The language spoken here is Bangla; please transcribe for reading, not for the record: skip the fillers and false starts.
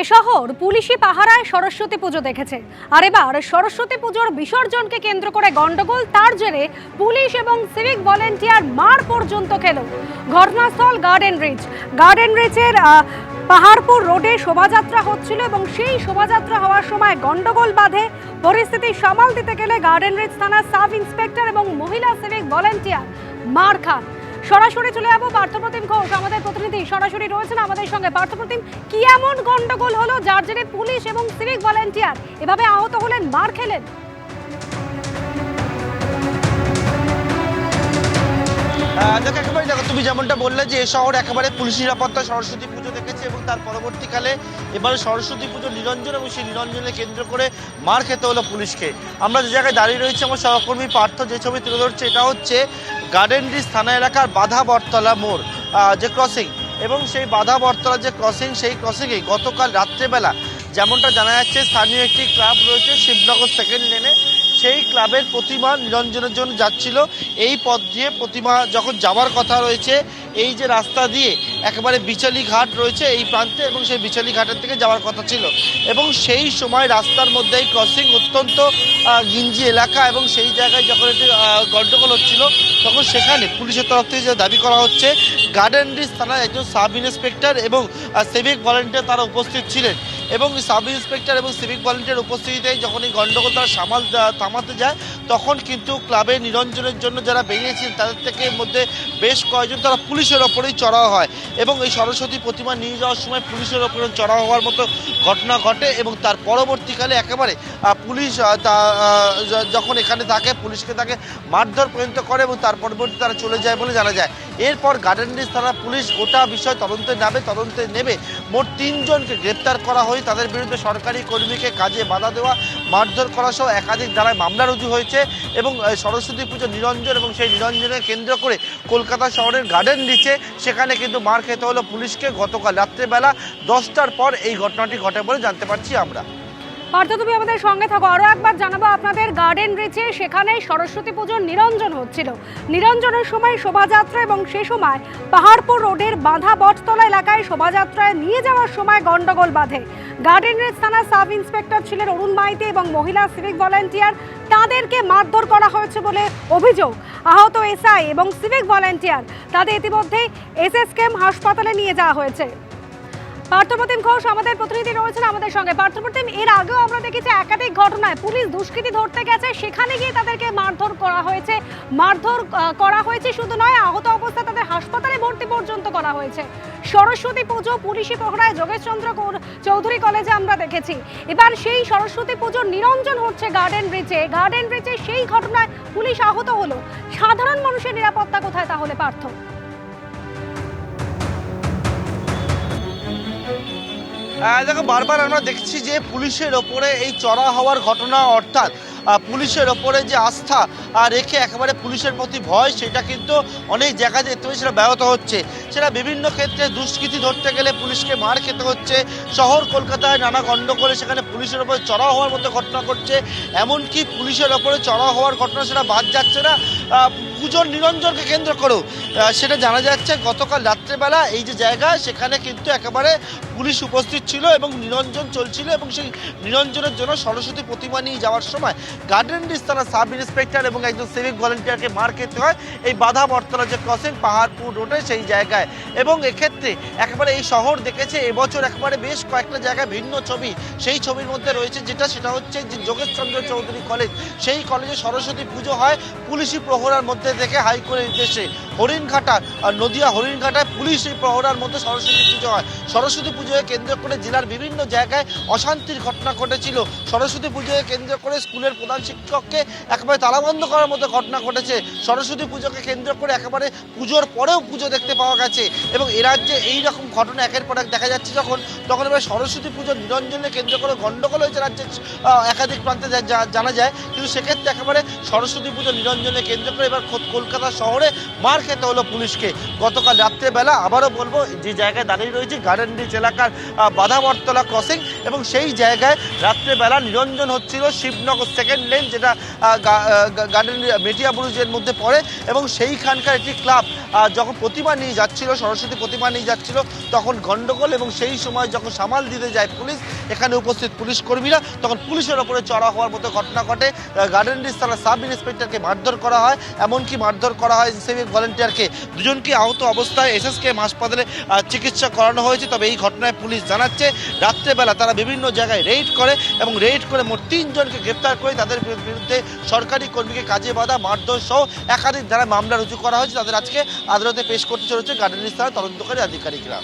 এ শহর পুলিশি পাহারায় সরস্বতী পুজো দেখেছে। আর এবার সরস্বতী পুজোর বিসর্জনকে কেন্দ্র করে গন্ডগোল, তার জেরে পুলিশ এবং সিভিক ভলেন্টিয়ার মার পর্যন্ত খেল। ঘটনাস্থল গার্ডেন রিচের পাহাড়পুর রোডে শোভাযাত্রা হচ্ছিল এবং সেই শোভাযাত্রা হওয়ার সময় গন্ডগোল বাধে। পরিস্থিতি সামাল দিতে গেলে গার্ডেন রিচ থানার সাব ইন্সপেক্টর এবং মহিলা সিভিক ভলেন্টিয়ার মার খান। সরাসরি চলে যাবো পার্থপ্রতিম ঘোষ, আমাদের প্রতিনিধি সরাসরি রয়েছেন আমাদের সঙ্গে। পার্থপ্রতিম, কি এমন গন্ডগোল হলো যার জেরে পুলিশ এবং সিভিক ভলেন্টিয়ার এভাবে আহত হলেন, মার খেলেন? দেখো, তুমি যেমনটা বললে যে এই শহর একেবারে পুলিশ নিরাপত্তা সরস্বতী পুজো দেখেছে এবং তার পরবর্তীকালে এবারে সরস্বতী পুজো নিরঞ্জন এবং সেই নিরঞ্জনে কেন্দ্র করে মার খেতে হলো পুলিশকে। আমরা যে জায়গায় দাঁড়িয়ে রয়েছি, আমার সহকর্মী পার্থ যে ছবি তুলে ধরছে, এটা হচ্ছে গার্ডেন রিচ থানা এলাকার বাধা বটতলা মোড় যে ক্রসিং, এবং সেই বাধা বটতলা যে ক্রসিং, সেই ক্রসিংয়ে গতকাল রাত্রেবেলা যেমনটা জানা যাচ্ছে, স্থানীয় একটি ক্লাব রয়েছে শিবনগর সেকেন্ড লেনে, সেই ক্লাবের প্রতিমা নিরঞ্জনের জন্য যাচ্ছিল। এই পথ দিয়ে প্রতিমা যখন যাওয়ার কথা রয়েছে, এই যে রাস্তা দিয়ে একেবারে বিচালি ঘাট রয়েছে এই প্রান্তে, এবং সেই বিচালি ঘাটের থেকে যাওয়ার কথা ছিল, এবং সেই সময় রাস্তার মধ্যেই ক্রসিং অত্যন্ত গিঞ্জি এলাকা, এবং সেই জায়গায় যখন একটি গন্ডগোল হচ্ছিল, তখন সেখানে পুলিশের তরফ থেকে যে দাবি করা হচ্ছে, গার্ডেন রিচ থানার একজন সাব ইন্সপেক্টর এবং সিভিক ভলেন্টিয়ার তারা উপস্থিত ছিলেন, এবং সাব ইন্সপেক্টর এবং সিভিক ভলেন্টিয়ার উপস্থিতিতে যখন এই গন্ডগোল তারা থামাতে যায়, তখন কিন্তু ক্লাবের নিরঞ্জনের জন্য যারা বেরিয়েছিলেন তাদের থেকে মধ্যে বেশ কয়েকজন তারা পুলিশের ওপরেই চড়াও হয়, এবং এই সরস্বতী প্রতিমা নিয়ে যাওয়ার সময় পুলিশের ওপরে চড়াও হওয়ার মতো ঘটনা ঘটে। এবং তার পরবর্তীকালে একেবারে পুলিশ যখন এখানে থাকে, পুলিশকে তাকে মারধর পর্যন্ত করে, এবং তার পরবর্তী তারা চলে যায় বলে জানা যায়। এরপর গার্ডেন রিচ থানা পুলিশ গোটা বিষয় তদন্তে নেবে মোট 3 জনকে গ্রেপ্তার করা হয়। তাদের বিরুদ্ধে সরকারি কর্মীকে কাজে বাধা দেওয়া, মারধর করা সহ একাধিক ধারায় মামলা রুজু হয়েছে। এবং সরস্বতী পুজো নিরঞ্জন এবং সেই নিরঞ্জনকে কেন্দ্র করে কলকাতা শহরের গার্ডেন রিচে সেখানে কিন্তু মার খেতে হলো পুলিশকে। গতকাল রাত্রেবেলা 10টার পর এই ঘটনাটি ঘটে বলে জানতে পারছি আমরা। পার্থ, তুমি আমাদের সঙ্গে থাকো। আরও একবার জানাবো আপনাদের, গার্ডেন রিচে সেখানে সরস্বতী পুজোর নিরঞ্জন হচ্ছিল। নিরঞ্জনের সময় শোভাযাত্রা এবং সে সময় পাহাড়পুর রোডের বাঁধা বটতলা এলাকায় শোভাযাত্রায় নিয়ে যাওয়ার সময় গন্ডগোল বাধে। গার্ডেন রিচ থানার সাব ইন্সপেক্টর ছিলেন অরুণ মাইতি এবং মহিলা সিভিক ভলেন্টিয়ার, তাদেরকে মারধর করা হয়েছে বলে অভিযোগ। আহত এসআই এবং সিভিক ভলেন্টিয়ার তাদের ইতিমধ্যেই এসএসকেএম হাসপাতালে নিয়ে যাওয়া হয়েছে। পার্থপ্রতিম ঘোষ আমাদের প্রতিনিধি রয়েছেন আমাদের সঙ্গে। পার্থপ্রতিম, এর আগেও আমরা দেখেছি একাধিক ঘটনায় পুলিশ দুষ্কৃতী ধরতে গেছে, সেখানে গিয়ে তাদেরকে মারধর করা হয়েছে শুধু নয়, আহত অবস্থায় তাদের হাসপাতালে ভর্তি পর্যন্ত করা হয়েছে। সরস্বতী পুজো পুলিশি প্রহরায় যোগেশচন্দ্র চৌধুরী কলেজে আমরা দেখেছি। এবার সেই সরস্বতী পুজোর নিরঞ্জন হচ্ছে গার্ডেন রিচে সেই ঘটনায় পুলিশ আহত হলো। সাধারণ মানুষের নিরাপত্তা কোথায় তাহলে পার্থ? দেখো, বারবার আমরা দেখছি যে পুলিশের ওপরে এই চড়া হওয়ার ঘটনা, অর্থাৎ পুলিশের ওপরে যে আস্থা রেখে একেবারে পুলিশের প্রতি ভয়, সেটা কিন্তু অনেক জায়গায় দেখতে পাচ্ছি সেটা ব্যাহত হচ্ছে। সেটা বিভিন্ন ক্ষেত্রে দুষ্কৃতী ধরতে গেলে পুলিশকে মার খেতে হচ্ছে। শহর কলকাতায় নানা গণ্ডগোলে সেখানে পুলিশের ওপরে চড়াও হওয়ার মতো ঘটনা ঘটছে। এমনকি পুলিশের ওপরে চড়াও হওয়ার ঘটনা সেটা বাদ যাচ্ছে না পুজোর নিরঞ্জনকে কেন্দ্র করেও। সেটা জানা যাচ্ছে গতকাল রাত্রেবেলা এই যে জায়গা, সেখানে কিন্তু একেবারে পুলিশ উপস্থিত ছিল এবং নিরঞ্জন চলছিল, এবং সেই নিরঞ্জনের জন্য সরস্বতী প্রতিমা নিয়ে যাওয়ার সময় গার্ডেন রিচ থানার সাব ইন্সপেক্টর এবং একজন সিভিক ভলেন্টিয়ারকে মার খেতে হয় এই বাধা বটতলা যে ক্রসিং পাহাড়পুর রোডে সেই জায়গায়। এবং এক্ষেত্রে একেবারে এই শহর দেখেছে এবছর একেবারে বেশ কয়েকটা জায়গায় ভিন্ন ছবি। সেই ছবির মধ্যে রয়েছে সেটা হচ্ছে যে যোগেশচন্দ্র চৌধুরী কলেজ, সেই কলেজে সরস্বতী পুজো হয় পুলিশি প্রহরার মধ্যে থেকে হাইকোর্টের নির্দেশে। নদিয়া হরিণঘাটায় পুলিশি প্রহরার মধ্যে সরস্বতী পুজো হয়। সরস্বতী পুজোকে কেন্দ্র করে জেলার বিভিন্ন জায়গায় অশান্তির ঘটনা ঘটেছিল। সরস্বতী পুজোকে কেন্দ্র করে স্কুলের প্রধান শিক্ষককে একেবারে তালাবন্ধ করার মতো ঘটনা ঘটেছে। সরস্বতী পুজোকে কেন্দ্র করে একেবারে পুজোর পরেও পুজো দেখতে পাওয়া গেছে। এবং এ রাজ্যে এইরকম ঘটনা একের পর এক দেখা যাচ্ছে তখন এবার সরস্বতী পুজোর নিরঞ্জনে কেন্দ্র করে গণ্ডগোল হয়েছে রাজ্যের একাধিক প্রান্তে জানা যায়। কিন্তু সেক্ষেত্রে একেবারে সরস্বতী পুজোর নিরঞ্জনে কেন্দ্র করে এবার কলকাতা শহরে মার খেতে হলো পুলিশকে। গতকাল রাত্রেবেলা আবারও বলবো, যে জায়গায় দাঁড়িয়ে রয়েছে গার্ডেন রিচ এলাকার বাধা বটতলা ক্রসিং, এবং সেই জায়গায় রাত্রেবেলা নিরঞ্জন হচ্ছিল শিবনগর সেকেন্ড লেন, যেটা গার্ডেন মেটিয়া বুরুজের মধ্যে পড়ে, এবং সেইখানকার একটি ক্লাব যখন প্রতিমা নিয়ে যাচ্ছিল, সরস্বতী প্রতিমা নিয়ে যাচ্ছিল, তখন গন্ডগোল, এবং সেই সময় যখন সামাল দিতে যায় পুলিশ, এখানে উপস্থিত পুলিশ কর্মীরা, তখন পুলিশের ওপরে চড়া হওয়ার মতো ঘটনা ঘটে। গার্ডেন রিচ থানার সাব ইন্সপেক্টরকে মারধর করা হয়, এমনকি মারধর করা হয় সিভিক ভলেন্টিয়ারকে। দুজনকে আহত অবস্থায় এসএসকে হাসপাতালে চিকিৎসা করানো হয়েছে। তবে এই ঘটনায় পুলিশ জানাচ্ছে রাত্রেবেলা তারা বিভিন্ন জায়গায় রেইড করে, এবং রেইড করে মোট 3 জনকে গ্রেপ্তার করে তাদের বিরুদ্ধে সরকারি কর্মীকে কাজে বাধা, মারধর সহ একাধিক ধারায় মামলা রুজু করা হয়েছে। তাদের আজকে আদালতে পেশ করতে চলেছে গার্ডেন রিচ থানার তদন্তকারী আধিকারিকরা।